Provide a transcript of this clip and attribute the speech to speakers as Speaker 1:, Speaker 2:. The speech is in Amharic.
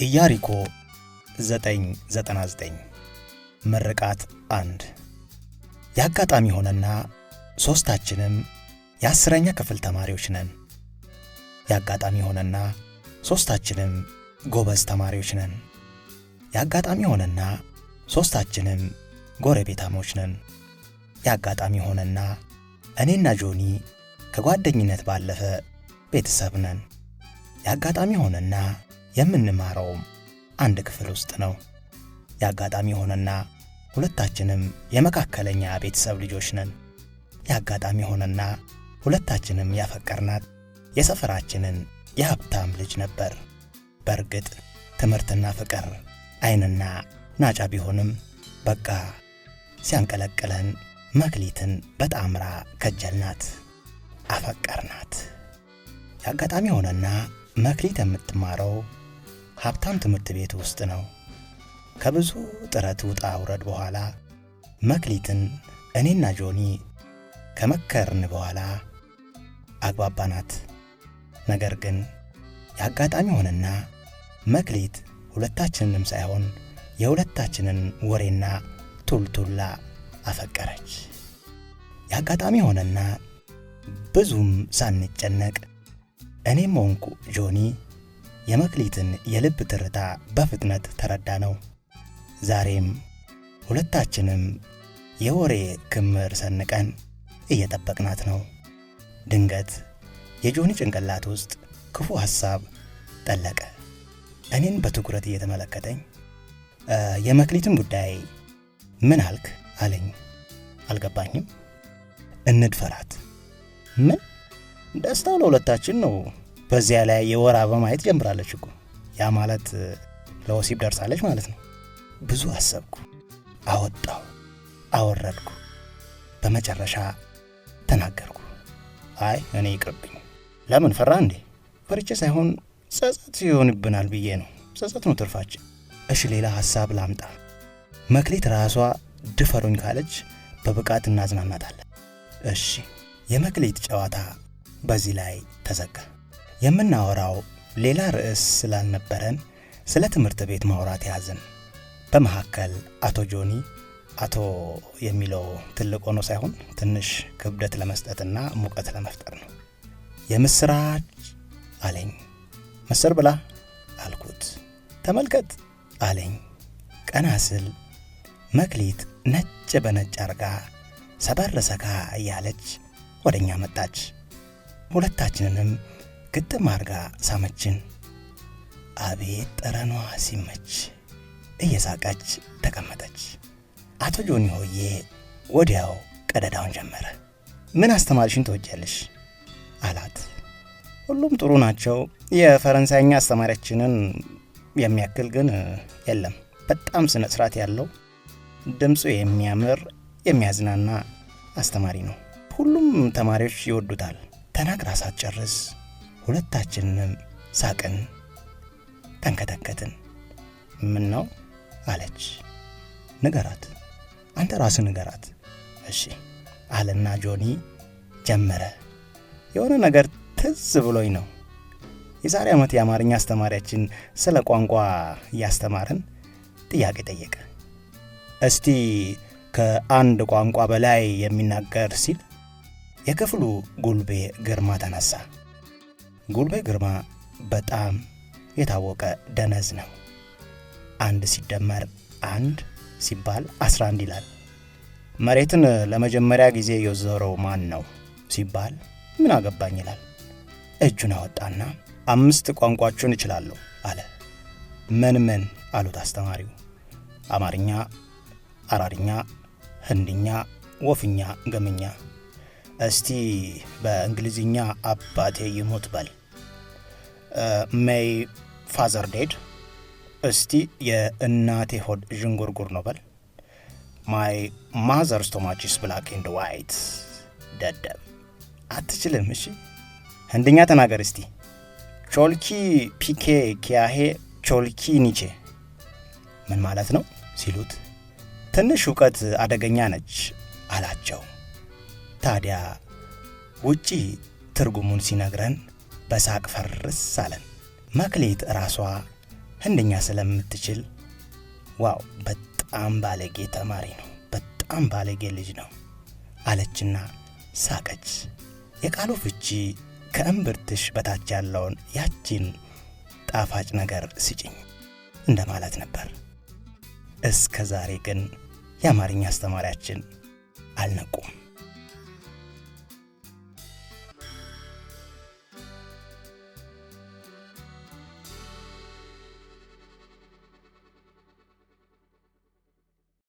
Speaker 1: ኢያሪኮ 999 ምርቃት 1 ያጋጣሚ ሆነና ሶስታችንም የ10ኛ ክፍል ተማሪዎች ነን። ያጋጣሚ ሆነና ሶስታችንም ጎበዝ ተማሪዎች ነን። ያጋጣሚ ሆነና ሶስታችንም ጎረቤታሞች ነን። ያጋጣሚ ሆነና እኔና ጆኒ ከጓደኝነት ባለፈ ቤተሰብ ነን። ያጋጣሚ ሆነና የምንማረውም አንድ ክፍል ውስጥ ነው። ያጋጣሚ ሆነና ሁለታችንም የመካከለኛ ቤተሰብ ልጆች ነን። ያጋጣሚ ሆነና ሁለታችንም ያፈቀርናት የሰፈራችንን የሀብታም ልጅ ነበር። በእርግጥ ትምህርትና ፍቅር አይንና ናጫ ቢሆንም በቃ ሲያንቀለቅለን መክሊትን በጣምራ ከጀልናት፣ አፈቀርናት። ያጋጣሚ ሆነና መክሊት የምትማረው ሀብታም ትምህርት ቤት ውስጥ ነው። ከብዙ ጥረት ውጣ ውረድ በኋላ መክሊትን እኔና ጆኒ ከመከርን በኋላ አግባባናት። ነገር ግን ያጋጣሚ ሆነና መክሊት ሁለታችንንም ሳይሆን የሁለታችንን ወሬና ቱልቱላ አፈቀረች። ያጋጣሚ ሆነና ብዙም ሳንጨነቅ እኔም ሆንኩ ጆኒ የመክሊትን የልብ ትርታ በፍጥነት ተረዳ ነው። ዛሬም ሁለታችንም የወሬ ክምር ሰንቀን እየጠበቅናት ነው። ድንገት የጆኒ ጭንቅላት ውስጥ ክፉ ሐሳብ ጠለቀ። እኔን በትኩረት እየተመለከተኝ የመክሊትን ጉዳይ ምን አልክ አለኝ። አልገባኝም። እንድፈራት። ምን? ደስታው ለሁለታችን ነው። በዚያ ላይ የወር አበባ ማየት ጀምራለች እኮ። ያ ማለት ለወሲብ ደርሳለች ማለት ነው። ብዙ አሰብኩ፣ አወጣው፣ አወረድኩ። በመጨረሻ ተናገርኩ። አይ እኔ ይቅርብኝ። ለምን ፈራ እንዴ? ፈርቼ ሳይሆን ጸጸት ይሆንብናል ብዬ ነው። ጸጸት ነው ትርፋችን። እሺ ሌላ ሐሳብ ላምጣ። መክሊት ራሷ ድፈሩኝ ካለች በብቃት እናዝናናታለን። እሺ። የመክሊት ጨዋታ በዚህ ላይ ተዘጋ። የምናወራው ሌላ ርዕስ ስላልነበረን ስለ ትምህርት ቤት ማውራት ያዝን። በመካከል አቶ ጆኒ አቶ የሚለው ትልቅ ሆኖ ሳይሆን ትንሽ ክብደት ለመስጠትና ሙቀት ለመፍጠር ነው። የምስራች አለኝ። ምስር ብላ አልኩት። ተመልከት አለኝ። ቀና ስል መክሊት ነጭ በነጭ አርጋ ሰበር ሰካ እያለች ወደኛ መጣች። ሁለታችንንም ግጥም አርጋ ሳመችን። አቤት ጠረኗ ሲመች እየሳቀች ተቀመጠች። አቶ ጆኒ ሆዬ ወዲያው ቀደዳውን ጀመረ። ምን አስተማሪሽን ትወጃለሽ አላት። ሁሉም ጥሩ ናቸው። የፈረንሳይኛ አስተማሪያችንን የሚያክል ግን የለም። በጣም ስነ ስርዓት ያለው ድምፁ የሚያምር የሚያዝናና አስተማሪ ነው። ሁሉም ተማሪዎች ይወዱታል። ተናግራ ሳትጨርስ ሁለታችንም ሳቅን፣ ተንከተከትን። ምን ነው አለች። ንገራት፣ አንተ ራስህ ንገራት። እሺ አለና ጆኒ ጀመረ። የሆነ ነገር ትዝ ብሎኝ ነው። የዛሬ ዓመት የአማርኛ አስተማሪያችን ስለ ቋንቋ እያስተማረን ጥያቄ ጠየቀ። እስቲ ከአንድ ቋንቋ በላይ የሚናገር ሲል የክፍሉ ጉልቤ ግርማ ተነሳ። ጉልቤ ግርማ በጣም የታወቀ ደነዝ ነው። 1 ሲደመር 1 ሲባል 11 ይላል። መሬትን ለመጀመሪያ ጊዜ የዞረው ማን ነው ሲባል ምን አገባኝ ይላል። እጁን አወጣና 5 ቋንቋዎችን እችላለሁ አለ። ምን አሉት አስተማሪው። አማርኛ፣ አራርኛ፣ ህንድኛ፣ ወፍኛ፣ ገምኛ። እስቲ በእንግሊዝኛ አባቴ ይሞት በል። ሜይ ፋዘር ዴድ። እስቲ የእናቴ ሆድ ዥንጉርጉር ነው በል። ማይ ማዘር ስቶማችስ ብላክ ኤንድ ዋይት። ደደብ አትችልም። እሺ ህንድኛ ተናገር እስቲ። ቾልኪ ፒኬ ኪያሄ ቾልኪ ኒቼ። ምን ማለት ነው ሲሉት ትንሽ ዕውቀት አደገኛ ነች አላቸው። ታዲያ ውጪ ትርጉሙን ሲነግረን በሳቅ ፈርስ አለን። መክሊት ራሷ ህንደኛ ስለምትችል ዋው በጣም ባለጌ ተማሪ ነው፣ በጣም ባለጌ ልጅ ነው አለችና ሳቀች። የቃሉ ፍቺ ከእምብርትሽ በታች ያለውን ያቺን ጣፋጭ ነገር ስጭኝ እንደማለት ነበር። እስከ ዛሬ ግን የአማርኛ አስተማሪያችን አልነቁም።